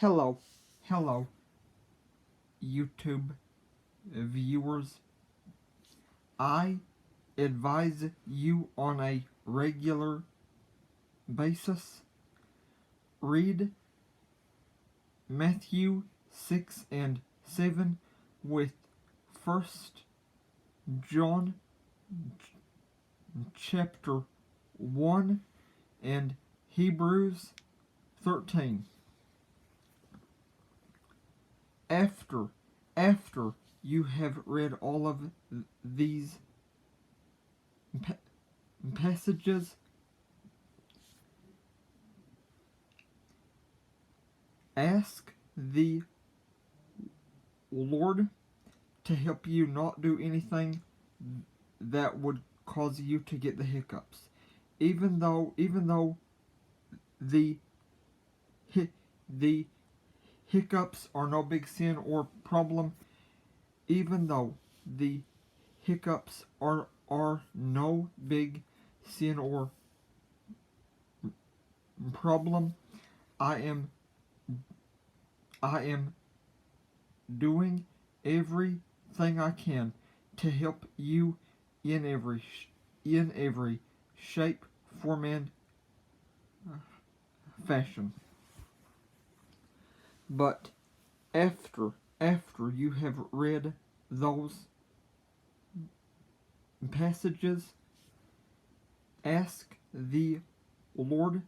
Hello, hello, YouTube viewers. I advise you on a regular basis. Read Matthew 6 and 7 with 1 John chapter 1 and Hebrews 13. After you have read all of these passages, ask the Lord to help you not do anything that would cause you to get the hiccups. Even though the hiccups are no big sin or problem, even though the hiccups are no big sin or problem, I am doing everything I can to help you in every shape, form, and fashion. But after you have read those passages, ask the Lord,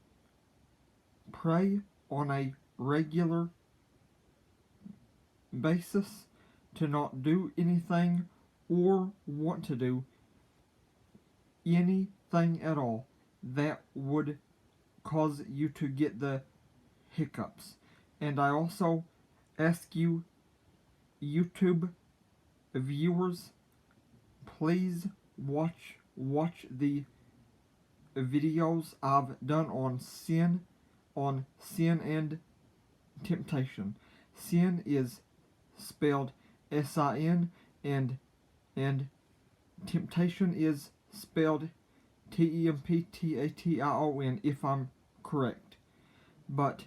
pray on a regular basis to not do anything or want to do anything at all that would cause you to get the hiccups. And I also ask you, YouTube viewers, please watch the videos I've done on sin and temptation. Sin is spelled S-I-N and temptation is spelled T-E-M-P-T-A-T-I-O-N, if I'm correct. But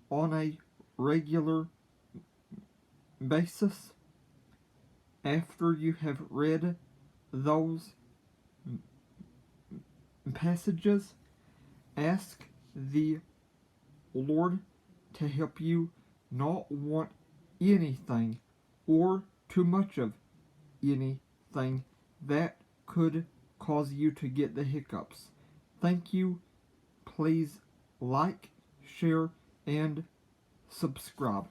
on a regular basis, after you have read those passages, ask the Lord to help you not want anything or too much of anything that could cause you to get the hiccups. Thank you. Please like, share, and subscribe.